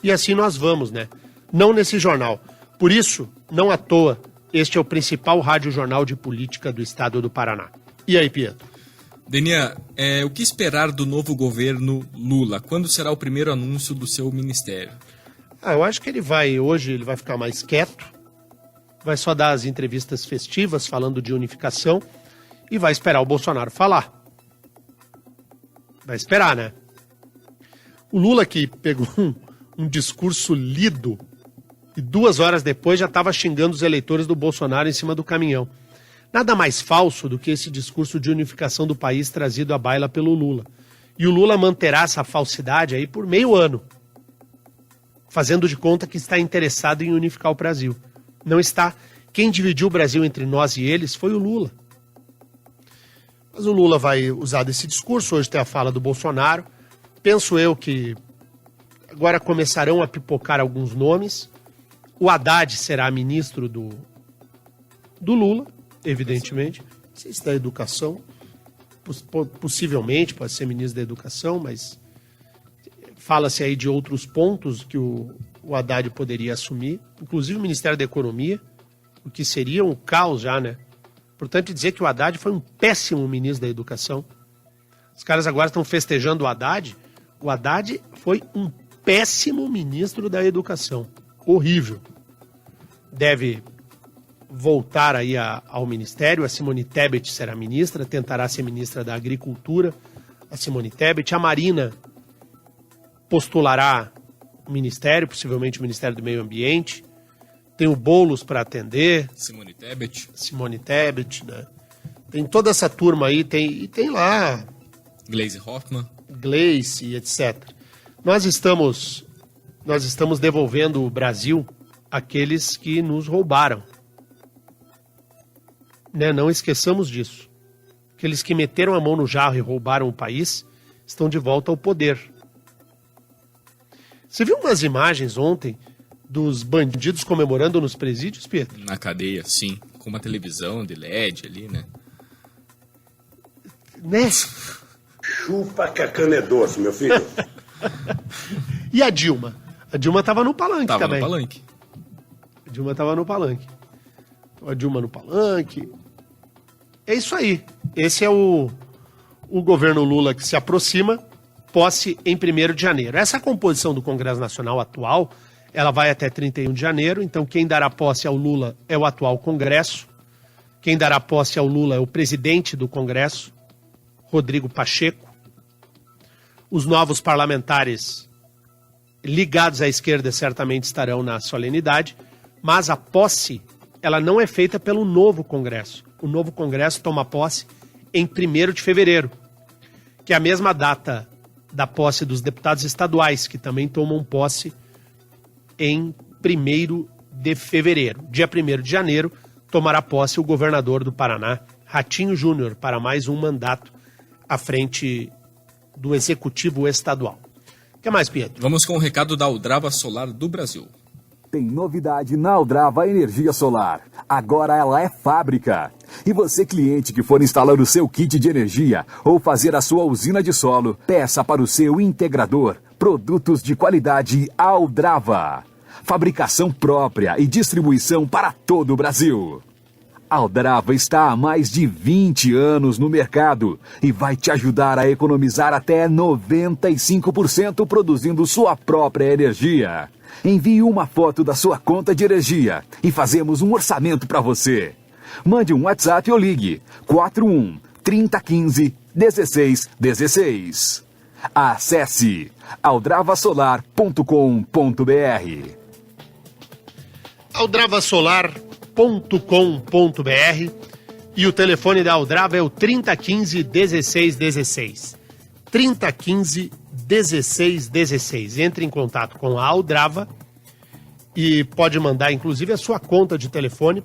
E assim nós vamos, né? Não nesse jornal. Por isso, não à toa, este é o principal rádio-jornal de política do estado do Paraná. E aí, Pietro? Denian, o que esperar do novo governo Lula? Quando será o primeiro anúncio do seu ministério? Eu acho que hoje ele vai ficar mais quieto, vai só dar as entrevistas festivas falando de unificação e vai esperar o Bolsonaro falar. Vai esperar, né? O Lula que pegou um discurso lido E 2 horas depois já estava xingando os eleitores do Bolsonaro em cima do caminhão. Nada mais falso do que esse discurso de unificação do país trazido à baila pelo Lula. E o Lula manterá essa falsidade aí por meio ano, fazendo de conta que está interessado em unificar o Brasil. Não está. Quem dividiu o Brasil entre nós e eles foi o Lula. Mas o Lula vai usar desse discurso. Hoje tem a fala do Bolsonaro. Penso eu que agora começarão a pipocar alguns nomes. O Haddad será ministro do Lula, evidentemente. Não sei se da educação. Possivelmente pode ser ministro da educação, mas fala-se aí de outros pontos que o Haddad poderia assumir, inclusive o Ministério da Economia, o que seria um caos já, né? Portanto, dizer que o Haddad foi um péssimo ministro da Educação. Os caras agora estão festejando o Haddad. O Haddad foi um péssimo ministro da Educação. Horrível. Deve voltar aí ao Ministério. A Simone Tebet será ministra, tentará ser ministra da Agricultura. A Simone Tebet. A Marina postulará o Ministério, possivelmente o Ministério do Meio Ambiente. Tem o Boulos para atender. Simone Tebet, né? Tem toda essa turma aí, tem lá... Gleisi Hoffmann. Gleisi, etc. Nós estamos devolvendo o Brasil àqueles que nos roubaram. Né? Não esqueçamos disso. Aqueles que meteram a mão no jarro e roubaram o país estão de volta ao poder. Você viu umas imagens ontem dos bandidos comemorando nos presídios, Pedro? Na cadeia, sim. Com uma televisão de LED ali, né? Né? Chupa que a cana é doce, meu filho. E a Dilma? A Dilma estava no palanque também. Tava no palanque. A Dilma estava no palanque. A Dilma no palanque. É isso aí. Esse é o governo Lula que se aproxima, posse em 1º de janeiro. Essa composição do Congresso Nacional atual, ela vai até 31 de janeiro, então quem dará posse ao Lula é o atual Congresso. Quem dará posse ao Lula é o presidente do Congresso, Rodrigo Pacheco. Os novos parlamentares ligados à esquerda certamente estarão na solenidade, mas a posse, ela não é feita pelo novo Congresso. O novo Congresso toma posse em 1º de fevereiro, que é a mesma data da posse dos deputados estaduais, que também tomam posse em 1º de fevereiro. Dia 1º de janeiro, tomará posse o governador do Paraná, Ratinho Júnior, para mais um mandato à frente do Executivo Estadual. O que mais, Pedro? Vamos com o recado da Aldrava Solar do Brasil. Tem novidade na Aldrava Energia Solar. Agora ela é fábrica. E você, cliente que for instalar o seu kit de energia ou fazer a sua usina de solo, peça para o seu integrador produtos de qualidade Aldrava. Fabricação própria e distribuição para todo o Brasil. Aldrava está há mais de 20 anos no mercado e vai te ajudar a economizar até 95% produzindo sua própria energia. Envie uma foto da sua conta de energia e fazemos um orçamento para você. Mande um WhatsApp ou ligue 41 3015 1616. Acesse aldravasolar.com.br. aldravasolar.com.br e o telefone da Aldrava é o 3015 1616. 3015 1616. Entre em contato com a Aldrava e pode mandar, inclusive, a sua conta de telefone,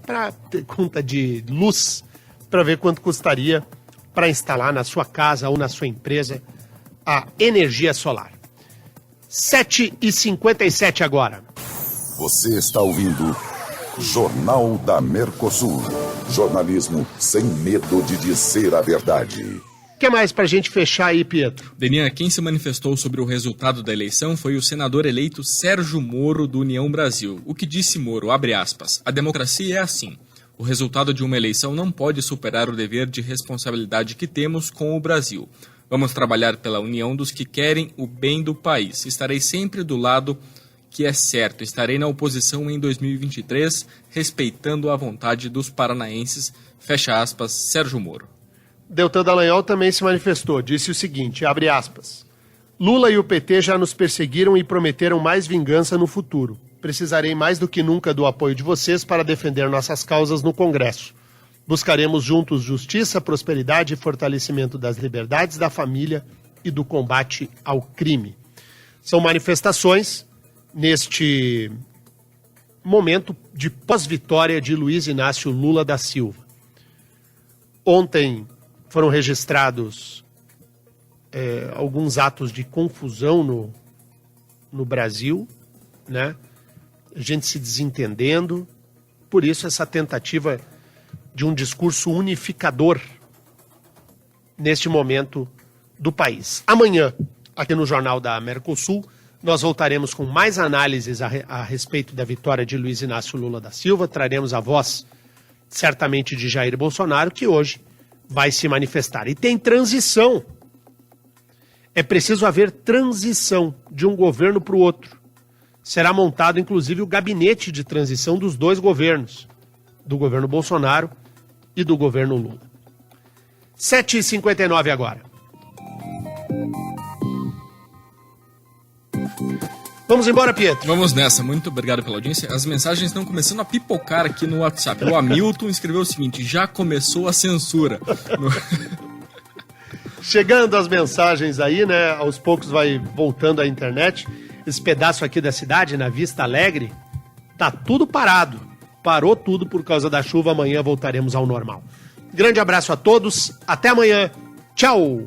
conta de luz, para ver quanto custaria para instalar na sua casa ou na sua empresa a energia solar. 7h57 agora. Você está ouvindo Jornal da Mercosul. Jornalismo sem medo de dizer a verdade. O que mais pra gente fechar aí, Pietro? Deninha, quem se manifestou sobre o resultado da eleição foi o senador eleito Sérgio Moro, do União Brasil. O que disse Moro, abre aspas, a democracia é assim. O resultado de uma eleição não pode superar o dever de responsabilidade que temos com o Brasil. Vamos trabalhar pela união dos que querem o bem do país. Estarei sempre do lado que é certo. Estarei na oposição em 2023, respeitando a vontade dos paranaenses. Fecha aspas, Sérgio Moro. Deltan Dallagnol também se manifestou, disse o seguinte, abre aspas, Lula e o PT já nos perseguiram e prometeram mais vingança no futuro. precisarei mais do que nunca do apoio de vocês para defender nossas causas no Congresso. Buscaremos juntos justiça, prosperidade e fortalecimento das liberdades, da família e do combate ao crime. São manifestações neste momento de pós-vitória de Luiz Inácio Lula da Silva. Ontem foram registrados alguns atos de confusão no Brasil, né? A gente se desentendendo, por isso essa tentativa de um discurso unificador neste momento do país. Amanhã, aqui no Jornal da Mercosul, nós voltaremos com mais análises a respeito da vitória de Luiz Inácio Lula da Silva, traremos a voz, certamente, de Jair Bolsonaro, que hoje vai se manifestar. E tem transição. É preciso haver transição de um governo para o outro. Será montado, inclusive, o gabinete de transição dos dois governos, do governo Bolsonaro e do governo Lula. 7h59 agora. Vamos embora, Pietro? Vamos nessa, muito obrigado pela audiência. As mensagens estão começando a pipocar aqui no WhatsApp. O Hamilton escreveu o seguinte: já começou a censura. Chegando as mensagens aí, né? Aos poucos vai voltando à internet. Esse pedaço aqui da cidade, na Vista Alegre, tá tudo parado. Parou tudo por causa da chuva. Amanhã voltaremos ao normal. Grande abraço a todos. Até amanhã. Tchau.